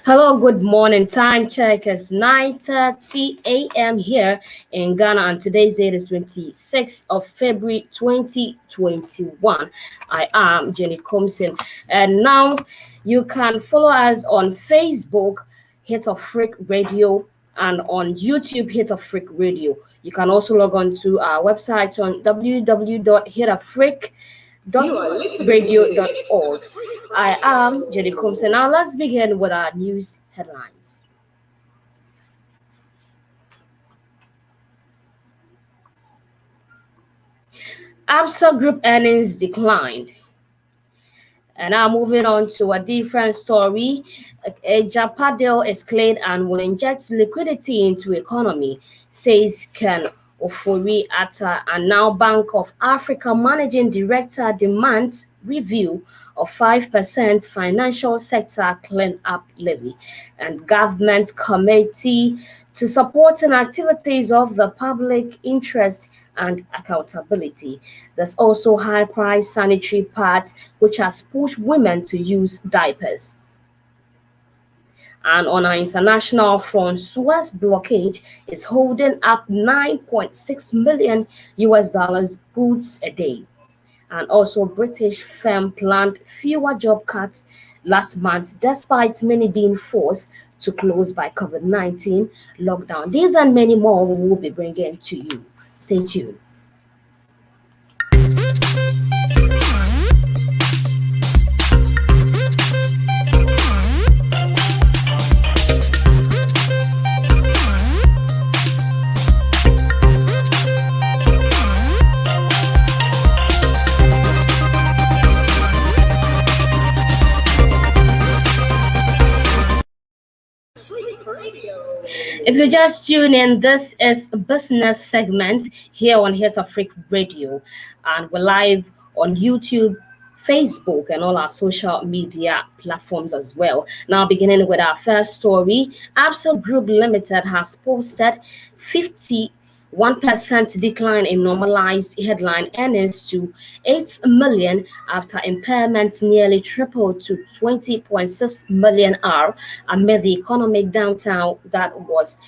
Hello, good morning. Time check is 9:30 a.m. here in Ghana, and today's date is 26th of February 2021. I am Jenny Comson, and now you can follow us on Facebook, HitzAfrik Radio, and on YouTube, HitzAfrik Radio. You can also log on to our website on www.hitafrik.radio.org. I am Jenny Comson. Now let's begin with our news headlines. Absa Group earnings declined. And now moving on to a different story. A Japan deal is cleared and will inject liquidity into economy, says Ken Ofori Atta, and now Bank of Africa Managing Director demands review of 5% financial sector clean-up levy, and government committee to supporting activities of the public interest and accountability. There's also high-priced sanitary pads, which has pushed women to use diapers. And on our international front, Suez blockade is holding up 9.6 million US dollars goods a day. And also, British firm planned fewer job cuts last month, despite many being forced to close by COVID-19 lockdown. These and many more we will be bringing to you. Stay tuned. If you just tune in, this is a business segment here on HitzAfrik Radio, and we're live on YouTube, Facebook, and all our social media platforms as well. Now, beginning with our first story, Absa Group Limited has posted 51% decline in normalized headline earnings to 8 million after impairments nearly tripled to 20.6 million amid the economic downturn that was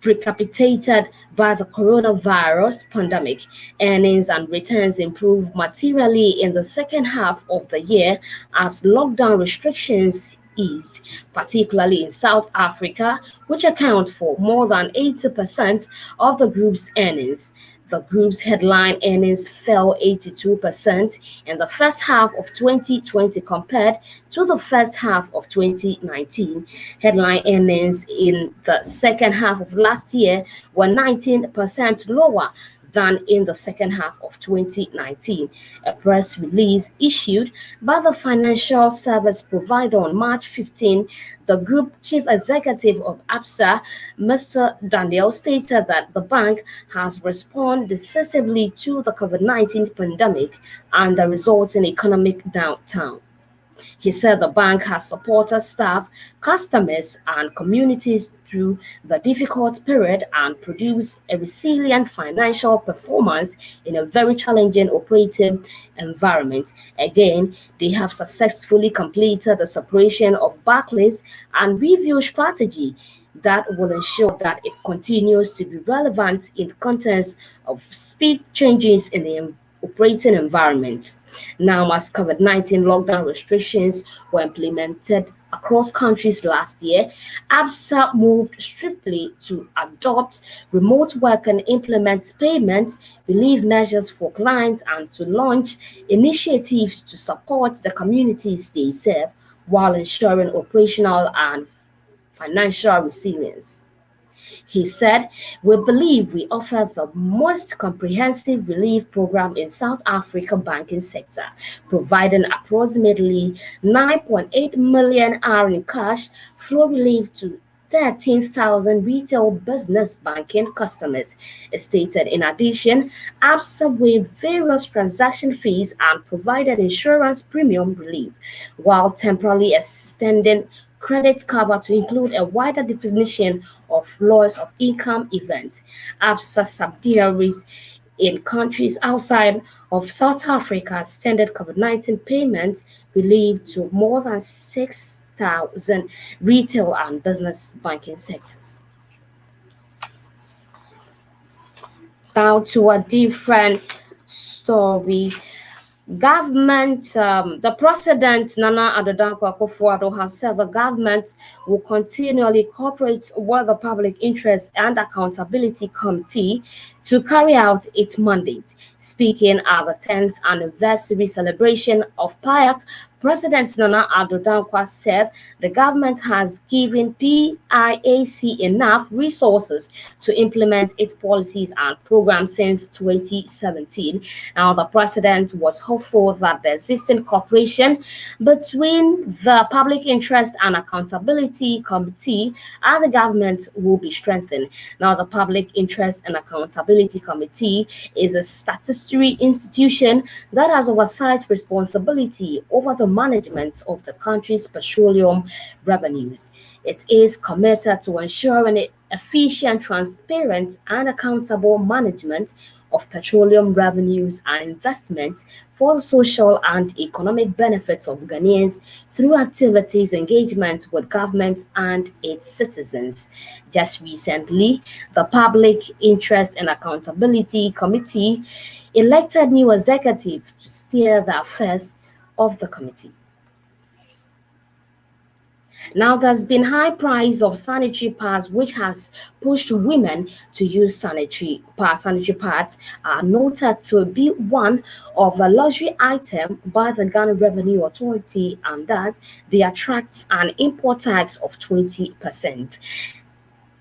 precipitated by the coronavirus pandemic. Earnings and returns improved materially in the second half of the year as lockdown restrictions eased, particularly in South Africa, which account for more than 80% of the group's earnings. The group's headline earnings fell 82% in the first half of 2020 compared to the first half of 2019. Headline earnings in the second half of last year were 19% lower than in the second half of 2019. A press release issued by the financial service provider on March 15, the group chief executive of Absa, Mr. Daniel, stated that the bank has responded decisively to the COVID-19 pandemic and the resulting economic downturn. He said the bank has supported staff, customers, and communities through the difficult period and produced a resilient financial performance in a very challenging operating environment. Again, they have successfully completed the separation of Barclays and review strategy that will ensure that it continues to be relevant in the context of speed changes in the operating environment. Now, as COVID-19 lockdown restrictions were implemented across countries last year, Absa moved swiftly to adopt remote work and implement payment relief measures for clients and to launch initiatives to support the communities they serve while ensuring operational and financial resilience. He said, "We believe we offer the most comprehensive relief program in South African banking sector, providing approximately 9.8 million in cash flow relief to 13,000 retail business banking customers," it stated. In addition, Absa waived various transaction fees and provided insurance premium relief, while temporarily extending credit cover to include a wider definition of loss of income event. Absa subsidiaries in countries outside of South Africa extended COVID-19 payment relief to more than 6 100,000 retail and business banking sectors. Now to a different story. The President Nana Addo Akufo-Addo has said the government will continually cooperate with the Public Interest and Accountability Committee to carry out its mandate. Speaking at the 10th anniversary celebration of PIAC, President Nana Addo Dankwa said the government has given PIAC enough resources to implement its policies and programs since 2017. Now, the president was hopeful that the existing cooperation between the Public Interest and Accountability Committee and the government will be strengthened. Now, the Public Interest and Accountability Committee is a statutory institution that has oversight responsibility over the management of the country's petroleum revenues. It is committed to ensuring efficient, transparent, and accountable management of petroleum revenues and investments for the social and economic benefits of Ghanaians through activities engagement with government and its citizens. Just recently, the Public Interest and Accountability Committee elected new executive to steer the affairs of the committee. Now, there's been high price of sanitary pads, which has pushed women to use sanitary pads. Sanitary pads are noted to be one of a luxury item by the Ghana Revenue Authority, and thus they attract an import tax of 20%.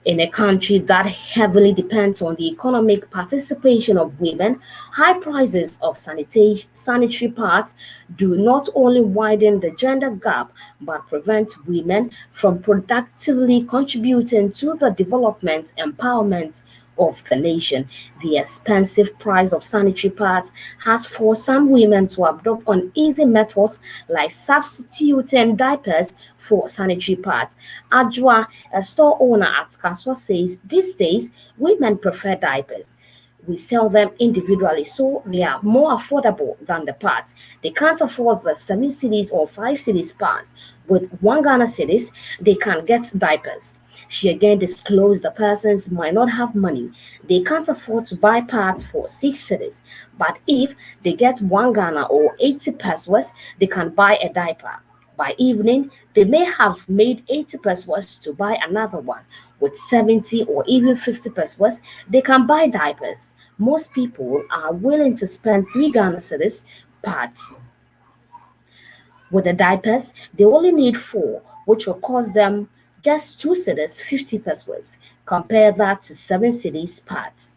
In a country that heavily depends on the economic participation of women, high prices of sanitary pads do not only widen the gender gap but prevent women from productively contributing to the development and empowerment of the nation. The expensive price of sanitary pads has forced some women to adopt uneasy methods like substituting diapers for sanitary pads. Adwa, a store owner at Kaswa, says these days women prefer diapers. We sell them individually, so they are more affordable than the pads. They can't afford the 7 cedis or 5 cedis pads. With 1 Ghana cedis, they can get diapers. She again disclosed the persons might not have money. They can't afford to buy pads for 6 cedis, but if they get 1 Ghana or 80 pesos, they can buy a diaper. By evening, they may have made 80 pesos to buy another one. With 70 or even 50 pesos, they can buy diapers. Most people are willing to spend 3 Ghana cedis pads. With the diapers, they only need 4, which will cost them just 2 cedis 50 pesos. Compare that to 7 cedis pads.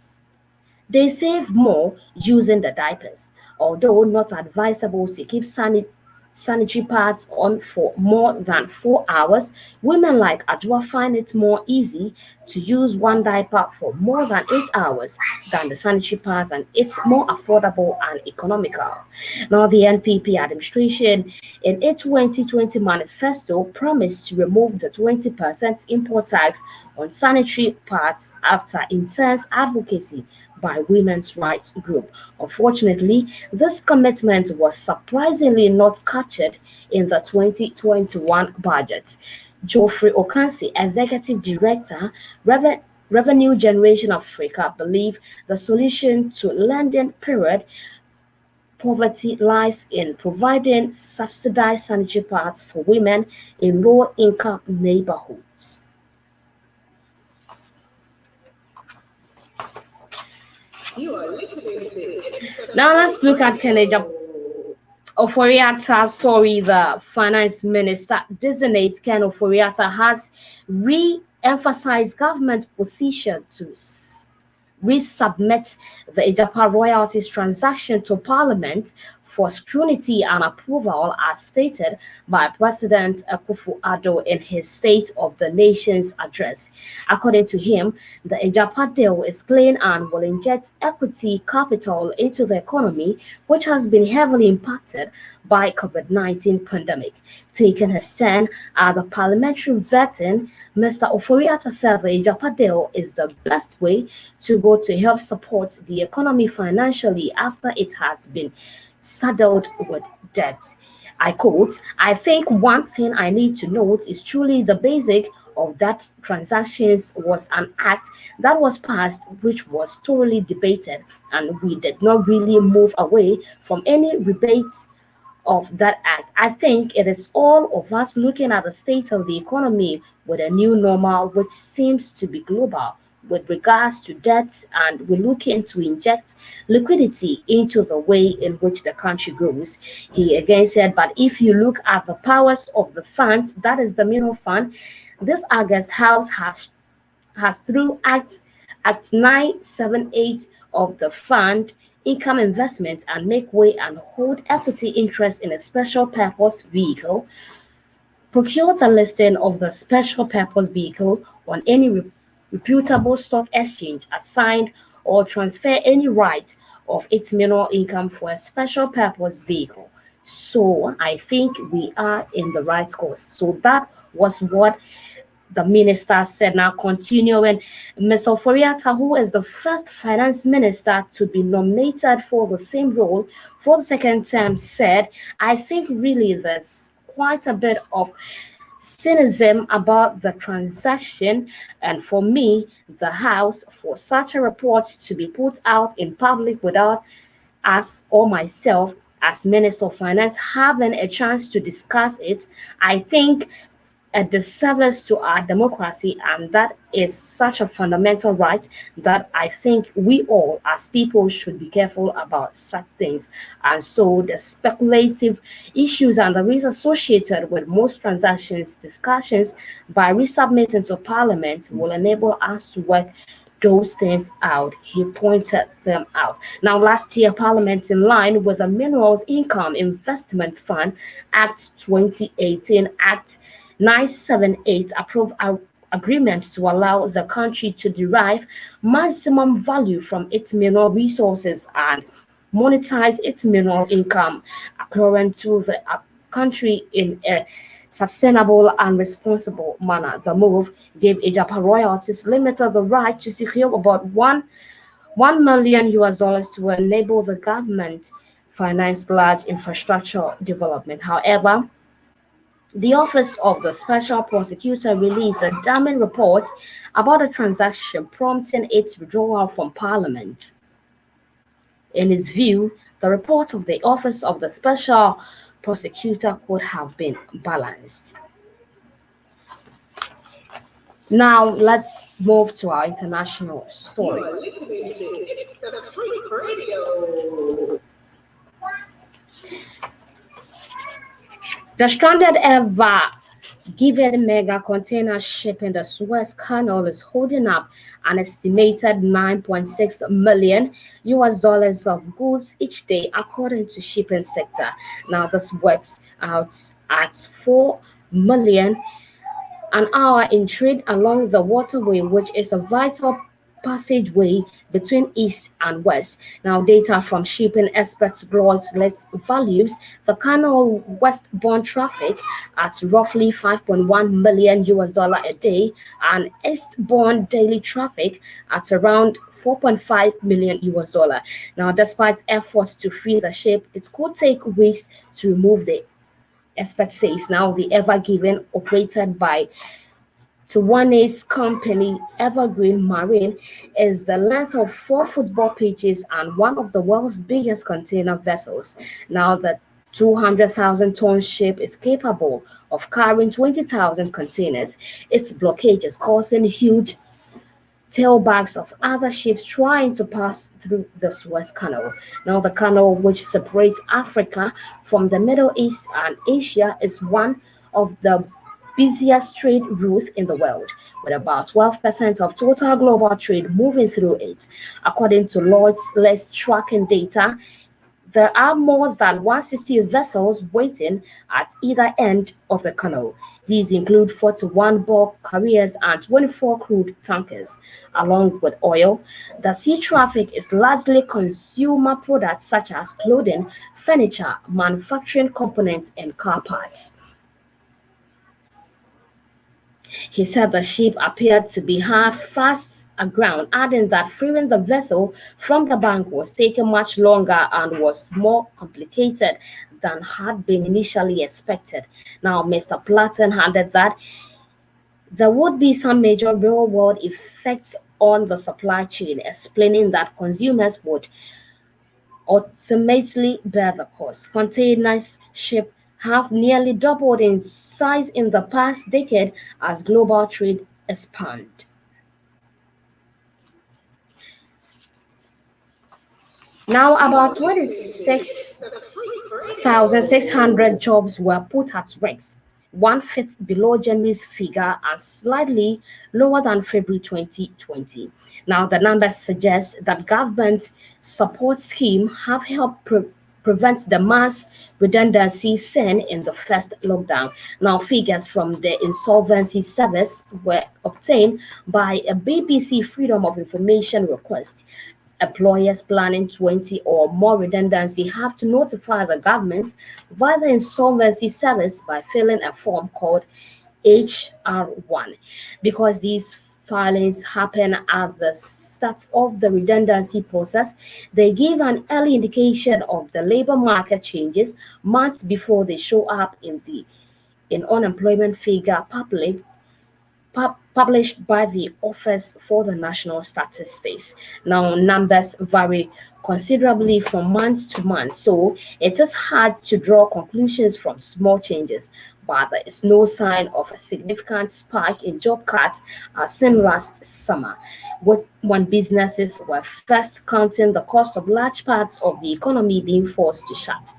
They save more using the diapers, although not advisable to keep sanitary pads on for more than 4 hours. Women like Adwa find it more easy to use 1 diaper for more than 8 hours than the sanitary pads, and it's more affordable and economical. Now, the NPP administration in its 2020 manifesto promised to remove the 20% import tax on sanitary pads after intense advocacy by women's rights group. Unfortunately, this commitment was surprisingly not captured in the 2021 budget. Geoffrey Okansi, Executive Director, Revenue Generation Africa, believe the solution to lending period poverty lies in providing subsidized sanitary pads for women in low-income neighborhoods. Now let's look at Kennedy Oforiatta. The finance minister designates Ken Oforiatta has re-emphasized government position to resubmit the Ijapa royalties transaction to Parliament for scrutiny and approval, as stated by President Akufo-Addo in his State of the Nation's address. According to him, the Ijapa deal is clean and will inject equity capital into the economy, which has been heavily impacted by COVID-19 pandemic. Taking his stand at the parliamentary vetting, Mr. Oforiatta said the Ijapa deal is the best way to go to help support the economy financially after it has been saddled with debt. I quote, I think one thing I need to note is truly the basic of that transactions was an act that was passed which was thoroughly debated, and we did not really move away from any rebates of that act. I think it is all of us looking at the state of the economy with a new normal which seems to be global with regards to debt, and we're looking to inject liquidity into the way in which the country grows. He again said, but if you look at the powers of the funds, that is the mineral fund, this August House has through Act 978 of the fund income investment and make way and hold equity interest in a special purpose vehicle, procure the listing of the special purpose vehicle on any reputable stock exchange, assigned or transfer any right of its mineral income for a special purpose vehicle. So I think we are in the right course. So that was what the minister said. Now, continuing, Mr. Oforiatta, who is the first finance minister to be nominated for the same role for the second term, said, I think really there's quite a bit of cynicism about the transaction, and for me, the House, for such a report to be put out in public without us or myself as Minister of Finance having a chance to discuss it, I think a disservice to our democracy, and that is such a fundamental right that I think we all as people should be careful about such things. And so the speculative issues and the risks associated with most transactions discussions by resubmitting to Parliament will enable us to work those things out. He pointed them out. Now, last year, Parliament, in line with the Minerals Income Investment Fund Act 2018, Act 978, approved agreement to allow the country to derive maximum value from its mineral resources and monetize its mineral income according to the country in a sustainable and responsible manner. The move gave Ijapa Royalties Limited the right to secure about 1 million US dollars to enable the government finance large infrastructure development. However, the Office of the Special Prosecutor released a damning report about the transaction, prompting its withdrawal from Parliament. In his view, the report of the Office of the Special Prosecutor could have been balanced. Now, let's move to our international story. You are listening to It's the Freak Radio. The stranded ever given mega container ship in the Suez Canal is holding up an estimated 9.6 million US dollars of goods each day, according to shipping sector. Now, this works out at 4 million an hour in trade along the waterway, which is a vital passageway between east and west. Now, data from shipping experts Lloyd's values the canal westbound traffic at roughly 5.1 million US dollar a day and eastbound daily traffic at around 4.5 million US dollar. Now, despite efforts to free the ship, it could take weeks to remove the expert says. Now, the Ever Given, operated by Taiwanese company Evergreen Marine, is the length of 4 football pitches and one of the world's biggest container vessels. Now, the 200,000-ton ship is capable of carrying 20,000 containers. Its blockage is causing huge tailbacks of other ships trying to pass through the Suez Canal. Now, the canal, which separates Africa from the Middle East and Asia, is one of the busiest trade routes in the world, with about 12% of total global trade moving through it. According to Lloyd's tracking data, there are more than 160 vessels waiting at either end of the canal. These include 41 bulk carriers and 24 crude tankers. Along with oil, the sea traffic is largely consumer products such as clothing, furniture, manufacturing components, and car parts. He said the ship appeared to be hard fast aground, adding that freeing the vessel from the bank was taking much longer and was more complicated than had been initially expected. Now, Mr. Platten added that there would be some major real-world effects on the supply chain, explaining that consumers would ultimately bear the cost. Containers shipped have nearly doubled in size in the past decade as global trade expands. Now, about 26,600 jobs were put at risk, one-fifth below January's figure and slightly lower than February 2020. Now, the numbers suggest that government support schemes have helped prevent the mass redundancy seen in the first lockdown. Now, figures from the Insolvency Service were obtained by a BBC Freedom of Information request. Employers planning 20 or more redundancy have to notify the government via the insolvency service by filling a form called HR1. Because these filings happen at the start of the redundancy process, they give an early indication of the labor market changes months before they show up in unemployment figure published by the Office for the National Statistics. Now, numbers vary considerably from month to month, so it is hard to draw conclusions from small changes. But there is no sign of a significant spike in job cuts as seen last summer, when businesses were first counting the cost of large parts of the economy being forced to shut.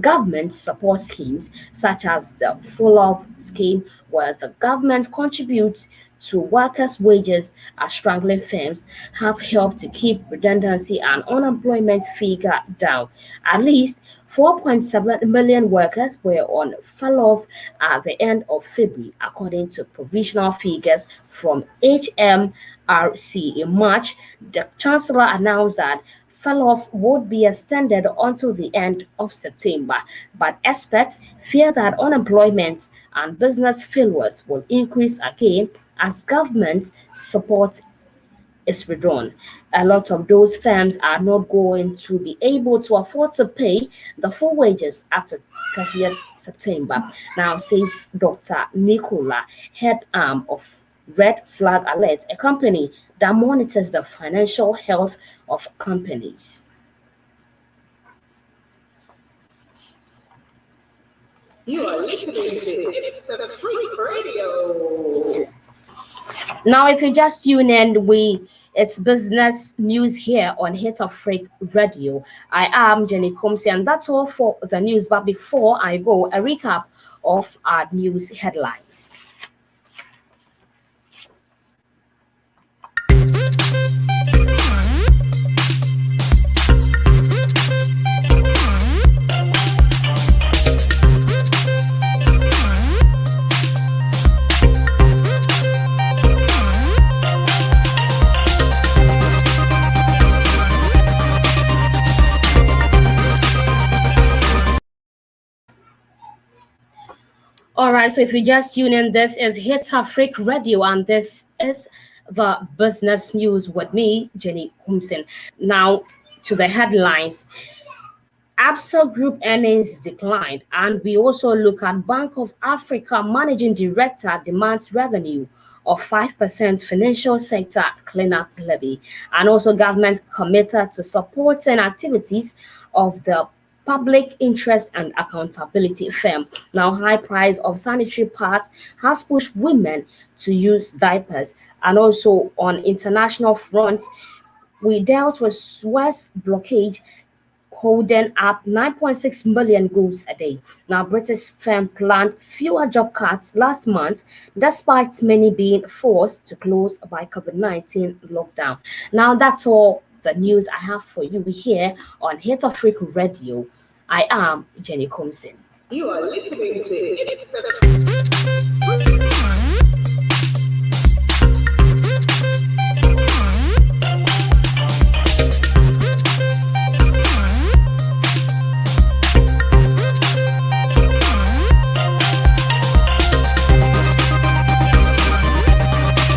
Government support schemes, such as the Full-Off scheme, where the government contributes to workers' wages as struggling firms, have helped to keep redundancy and unemployment figure down. At least 4.7 million workers were on furlough at the end of February, according to provisional figures from HMRC. In March, the Chancellor announced that furlough would be extended until the end of September, but experts fear that unemployment and business failures will increase again as government support is withdrawn. A lot of those firms are not going to be able to afford to pay the full wages after 30th September. Now, says Dr. Nicola, head arm of Red Flag Alert, a company that monitors the financial health of companies. You are listening to It's a Freak Radio. Now, if you just tune in, it's business news here on HitzAfrik Radio. I am Jenny Comsey, and that's all for the news. But before I go, a recap of our news headlines. All right, so if you just tune in, this is HitzAfrik Radio, and this is the business news with me, Jenny Humson. Now, to the headlines. Absa Group earnings declined, and we also look at Bank of Africa Managing Director demands revenue of 5% financial sector cleanup levy, and also government committed to supporting activities of the public interest and accountability firm. Now, high price of sanitary pads has pushed women to use diapers, and also on international front, we dealt with Suez blockade holding up 9.6 million goods a day. Now, British firm planned fewer job cuts last month, despite many being forced to close by COVID-19 lockdown. Now, that's all the news I have for you here on HitzAfrik Radio. I am Jenny Comson. You are listening to It's a